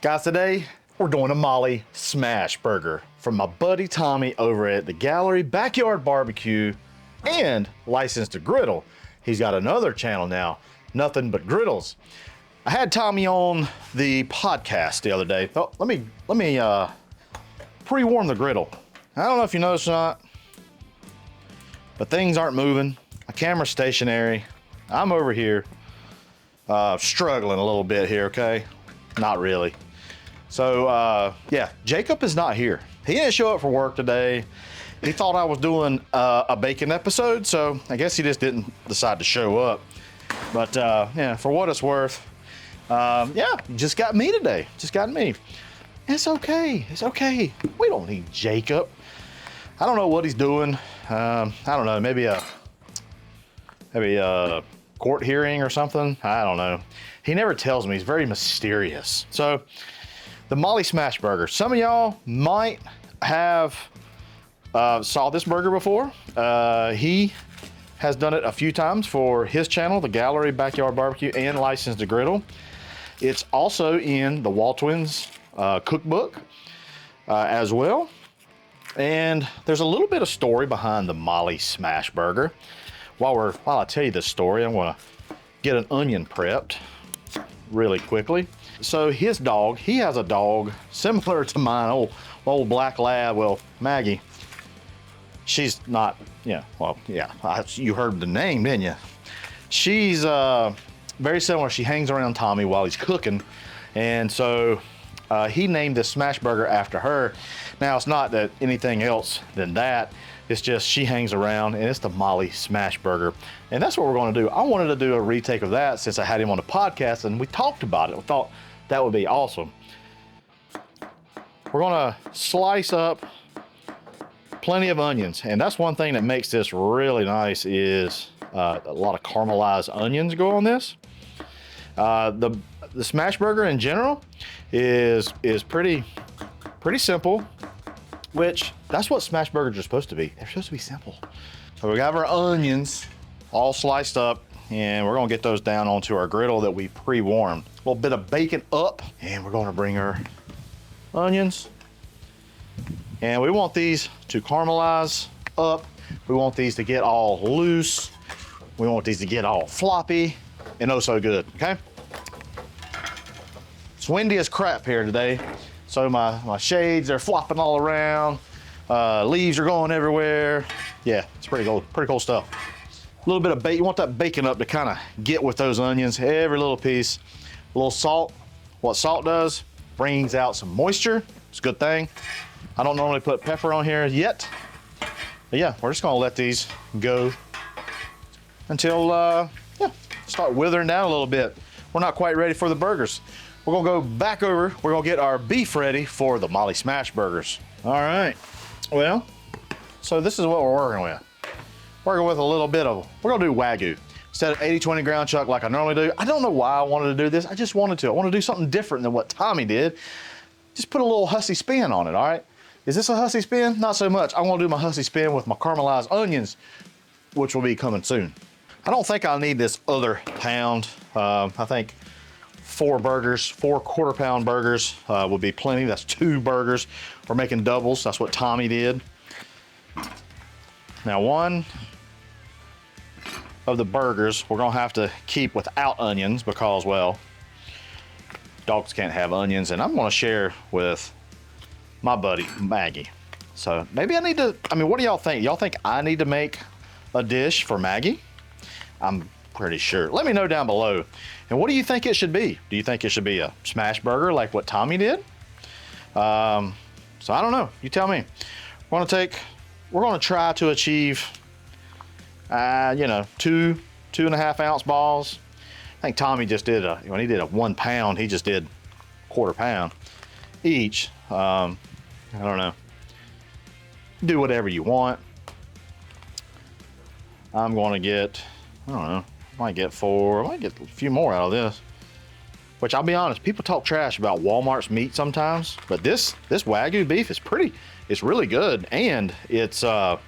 Guys, today we're doing a Molly Smashburger from my buddy Tommy over at the Gallery Backyard Barbecue and Licensed to Griddle. He's got another channel now, Nothing But Griddles. I had Tommy on the podcast the other day. Thought, let me pre-warm the griddle. I don't know if you noticed or not, but things aren't moving. My camera's stationary. I'm over here struggling a little bit here, okay? Not really. So, yeah, Jacob is not here. He didn't show up for work today. He thought I was doing a bacon episode, so I guess he just didn't decide to show up. But, yeah, for what it's worth, yeah, just got me today. Just got me. It's okay. It's okay. We don't need Jacob. I don't know what he's doing. I don't know, maybe a court hearing or something. I don't know. He never tells me. He's very mysterious. So, the Molly Smashburger. Some of y'all might have saw this burger before. He has done it a few times for his channel, the Gallery Backyard Barbecue and Licensed to Griddle. It's also in the Wall Twins cookbook as well. And there's a little bit of story behind the Molly Smashburger. While I tell you this story, I'm gonna get an onion prepped really quickly. So his dog, he has a dog similar to mine, old black lab, well, Maggie. She's not, yeah, well, yeah, you heard the name, didn't you? She's very similar. She hangs around Tommy while he's cooking. And so he named this Smashburger after her. Now, it's not that anything else than that. It's just she hangs around, and it's the Molly Smashburger. And that's what we're going to do. I wanted to do a retake of that since I had him on the podcast, and we talked about it. We thought that would be awesome. We're going to slice up plenty of onions, and that's one thing that makes this really nice is a lot of caramelized onions go on this. The Smashburger in general is pretty simple, which that's what Smashburgers are supposed to be. They're supposed to be simple. So we got our onions all sliced up, and we're gonna get those down onto our griddle that we pre-warmed. A little bit of bacon up, and we're gonna bring our onions. And we want these to caramelize up. We want these to get all loose. We want these to get all floppy and oh so good, okay? It's windy as crap here today. So my shades are flopping all around. Leaves are going everywhere. Yeah, it's pretty cool stuff. A little bit of bacon. You want that bacon up to kind of get with those onions, every little piece. A little salt. What salt does, brings out some moisture. It's a good thing. I don't normally put pepper on here yet. But yeah, we're just gonna let these go until, yeah, start withering down a little bit. We're not quite ready for the burgers. We're gonna go back over, we're gonna get our beef ready for the Molly Smashburgers. All right, well, so this is what we're working with. Working with a little bit of, we're gonna do Wagyu. Instead of 80-20 ground chuck like I normally do. I don't know why I wanted to do this, I just wanted to. I want to do something different than what Tommy did. Just put a little Hussey spin on it, all right? Is this a Hussey spin? Not so much. I want to do my Hussey spin with my caramelized onions, which will be coming soon. I don't think I'll need this other pound. I think 4 quarter-pound burgers will be plenty. That's 2 burgers. We're making doubles. That's what Tommy did. Now, one of the burgers we're gonna have to keep without onions because, well, dogs can't have onions, and I'm gonna share with my buddy Maggie. So maybe I need to, I mean, what do y'all think? Y'all think I need to make a dish for Maggie? I'm pretty sure. Let me know down below. And what do you think it should be? Do you think it should be a smash burger like what Tommy did? So I don't know. You tell me. We're gonna try to achieve, you know, 2.5 ounce balls. I think Tommy just did when he did a 1 pound, he just did quarter pound each. I don't know. Do whatever you want. I'm gonna get, I don't know, might get 4, I might get a few more out of this. Which, I'll be honest, people talk trash about Walmart's meat sometimes, but this Wagyu beef is it's really good, and it's not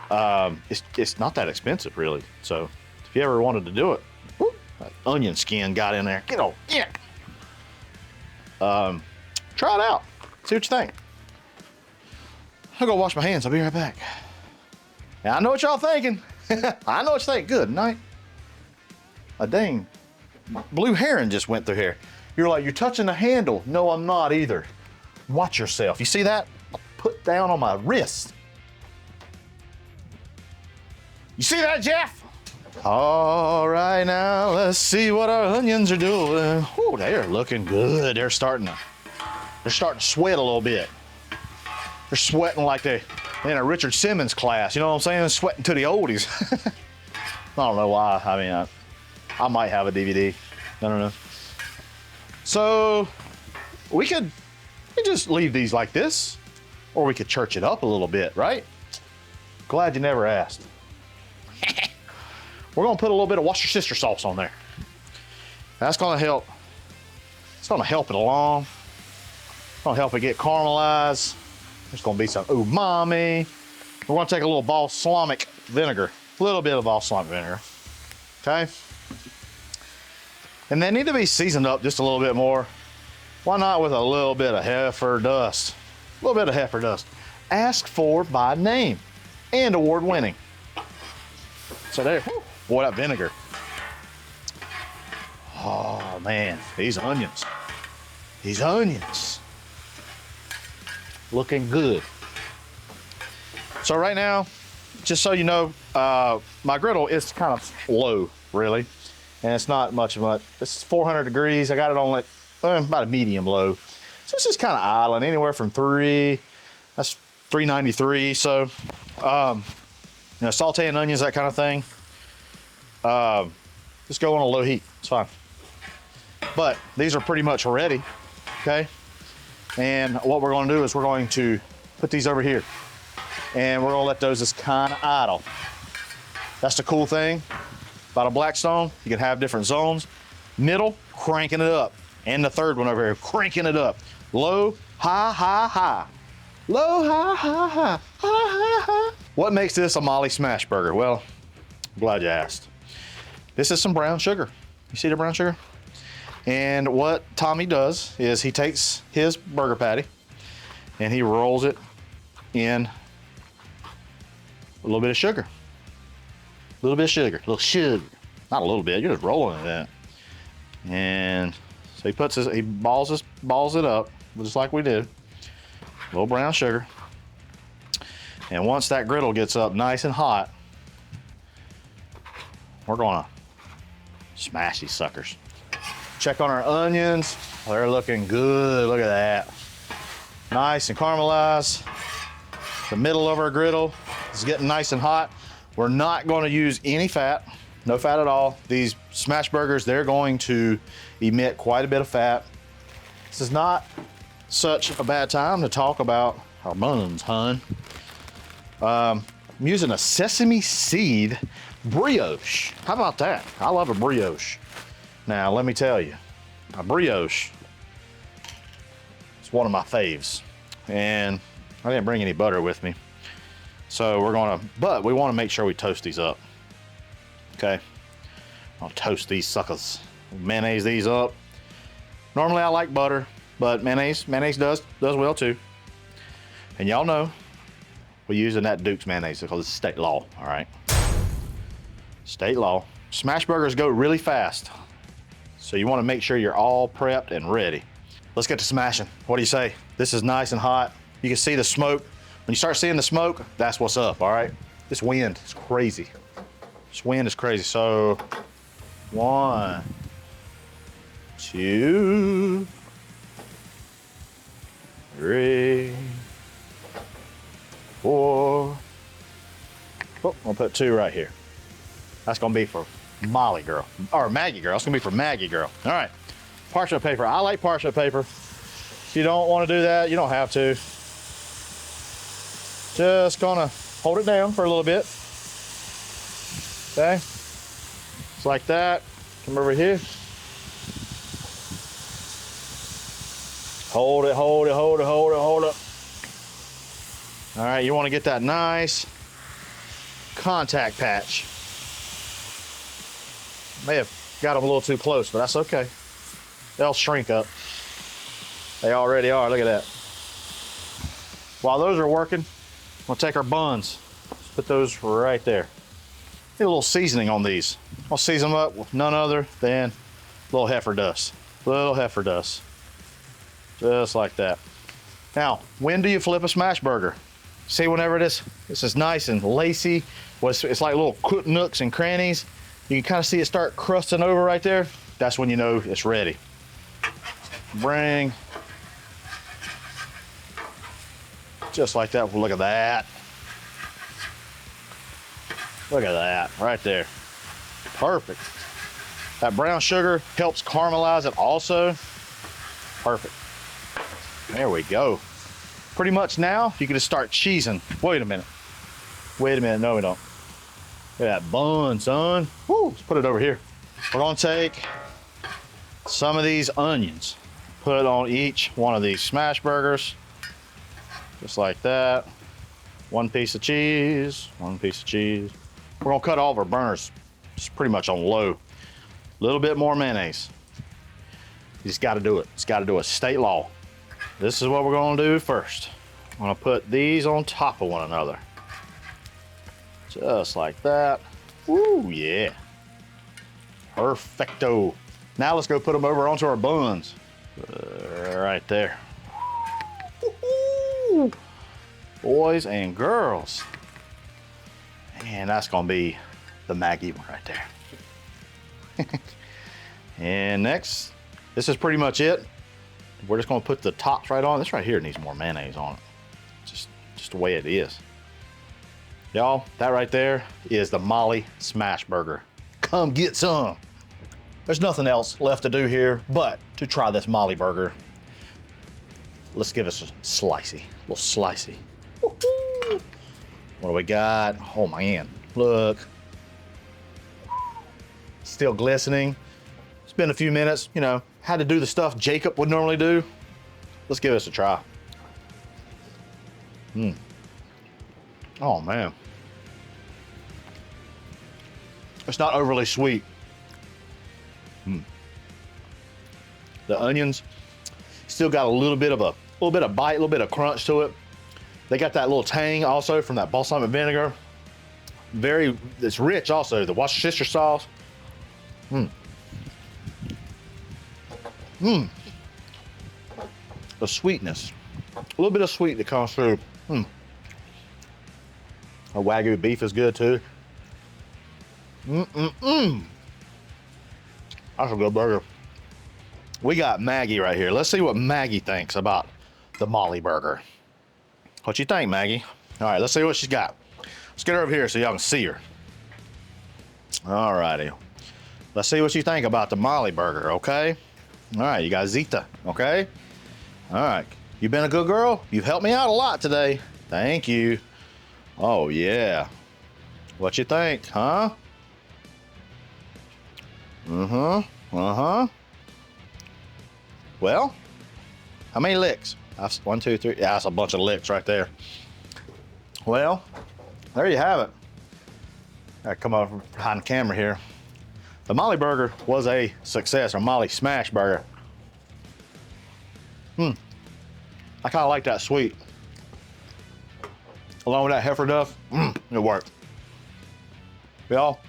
that expensive really. So if you ever wanted to do it, whoop, that onion skin got in there. Get on, yeah. Try it out. See what you think. I'll go wash my hands. I'll be right back. Now, I know what y'all thinking. I know what you think. Good night. A dang blue heron just went through here. You're like, you're touching the handle. No, I'm not either. Watch yourself. You see that? Put down on my wrist. You see that, Jeff? All right, now let's see what our onions are doing. Oh, they're looking good. They're starting to sweat a little bit. They're sweating like they're in a Richard Simmons class. You know what I'm saying? Sweating to the oldies. I don't know why. I mean, I might have a DVD. I don't know. So we could just leave these like this, or we could church it up a little bit, right? Glad you never asked. We're gonna put a little bit of Worcestershire sister sauce on there. That's gonna help. It's gonna help it along. It's gonna help it get caramelized. There's gonna be some umami. We're gonna take a little balsamic vinegar, a little bit of balsamic vinegar, okay? And they need to be seasoned up just a little bit more. Why not with a little bit of heifer dust? A little bit of heifer dust. Asked for by name and award winning. So there, whew, boy, that vinegar. Oh man, these onions. These onions. Looking good. So right now, just so you know, my griddle is kind of low, really. And it's not much of a, it's 400 degrees. I got it on like about a medium low. So it's just kind of idling, anywhere from 393. So, you know, sauteing onions, that kind of thing. Just go on a low heat, it's fine. But these are pretty much ready, okay? And what we're gonna do is we're going to put these over here. And we're gonna let those just kind of idle. That's the cool thing about a Blackstone. You can have different zones. Middle, cranking it up. And the third one over here, cranking it up. Low, high, high, high. Low, high, high, high, high, high, high. What makes this a Molly Smashburger? Well, I'm glad you asked. This is some brown sugar. You see the brown sugar? And what Tommy does is he takes his burger patty and he rolls it in a little bit of sugar. A little bit of sugar, a little sugar. Not a little bit, you're just rolling it in. And so he puts he balls it up, just like we did. A little brown sugar. And once that griddle gets up nice and hot, we're gonna smash these suckers. Check on our onions. They're looking good, look at that. Nice and caramelized. The middle of our griddle is getting nice and hot. We're not gonna use any fat, no fat at all. These smash burgers, they're going to emit quite a bit of fat. This is not such a bad time to talk about our buns, hun. I'm using a sesame seed brioche. How about that? I love a brioche. Now, let me tell you, a brioche is one of my faves. And I didn't bring any butter with me. So but we wanna make sure we toast these up. Okay, I'll toast these suckers. Mayonnaise these up. Normally I like butter, but mayonnaise does well too. And y'all know, we're using that Duke's mayonnaise because it's state law, all right? State law. Smash burgers go really fast. So you wanna make sure you're all prepped and ready. Let's get to smashing. What do you say? This is nice and hot. You can see the smoke. When you start seeing the smoke, that's what's up, all right? This wind is crazy. This wind is crazy. So 1, 2, 3, 4. Oh, I'll put 2 right here. That's gonna be for Molly girl, or Maggie girl. That's gonna be for Maggie girl. All right, parchment paper. I like parchment paper. If you don't wanna do that, you don't have to. Just gonna hold it down for a little bit. Okay, just like that. Come over here. Hold it, hold it, hold it, hold it, hold it. All right, you wanna get that nice contact patch. May have got them a little too close, but that's okay. They'll shrink up. They already are, look at that. While those are working, we'll take our buns. Let's put those right there. Get a little seasoning on these. I'll season them up with none other than little heifer dust. Little heifer dust. Just like that. Now, when do you flip a smash burger? See, whenever this is nice and lacy, it's like little nooks and crannies. You can kind of see it start crusting over right there. That's when you know it's ready. Bring, just like that. Look at that. Look at that, right there. Perfect. That brown sugar helps caramelize it also. Perfect. There we go. Pretty much now, you can just start cheesing. Wait a minute. Wait a minute, no we don't. Look at that bun, son. Woo, let's put it over here. We're gonna take some of these onions, put on each one of these smash burgers, just like that. One piece of cheese, one piece of cheese. We're gonna cut all of our burners just pretty much on low. A little bit more mayonnaise. You just gotta do it. It's gotta do it, state law. This is what we're gonna do first. I'm gonna put these on top of one another. Just like that. Woo, yeah. Perfecto. Now let's go put them over onto our buns. Right there. Woo-hoo. Boys and girls. Man, that's gonna be the Maggie one right there. And next, this is pretty much it. We're just gonna put the tops right on. This right here needs more mayonnaise on it. Just the way it is. Y'all, that right there is the Molly Smashburger. Come get some. There's nothing else left to do here but to try this Molly burger. Let's give us a slicey, a little slicey. Woo-hoo. What do we got? Oh man, look. Still glistening. It's been a few minutes, you know, had to do the stuff Jacob would normally do. Let's give this a try. Oh man. It's not overly sweet. The onions still got a little bit of bite, a little bit of crunch to it. They got that little tang also from that balsamic vinegar. It's rich also, the Worcestershire sauce. The sweetness, a little bit of sweet that comes through. Our Wagyu beef is good too. That's a good burger. We got Maggie right here. Let's see what Maggie thinks about the Molly burger. What you think, Maggie? All right, let's see what she's got. Let's get her over here so y'all can see her. All righty. Let's see what you think about the Molly burger, okay? All right, you got Zita, okay? All right, you've been a good girl. You've helped me out a lot today. Thank you. Oh, yeah. What you think, huh? Well, how many licks? That's 1, 2, 3. Yeah, that's a bunch of licks right there. Well, there you have it. I come over behind the camera here. The Molly burger was a success, or Molly Smashburger. I kind of like that sweet. Along with that heifer duff, it worked. Y'all,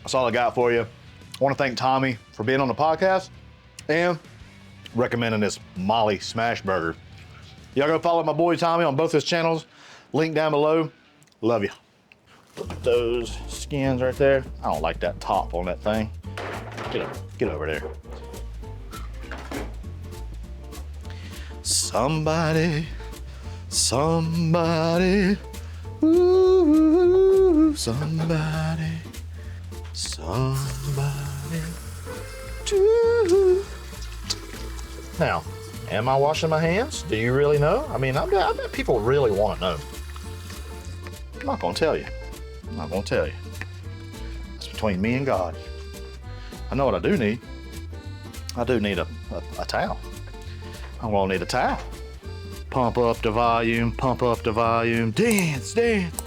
that's all I got for you. I want to thank Tommy for being on the podcast and recommending this Molly Smashburger. Y'all go follow my boy Tommy on both his channels. Link down below. Love you. Put those skins right there. I don't like that top on that thing. Get over there. Somebody, ooh, somebody, too. Now, am I washing my hands? Do you really know? I mean, I bet people really want to know. I'm not gonna tell you. I'm not gonna tell you. It's between me and God. I know what I do need. I do need a towel. I'm gonna need a towel. Pump up the volume, dance, dance.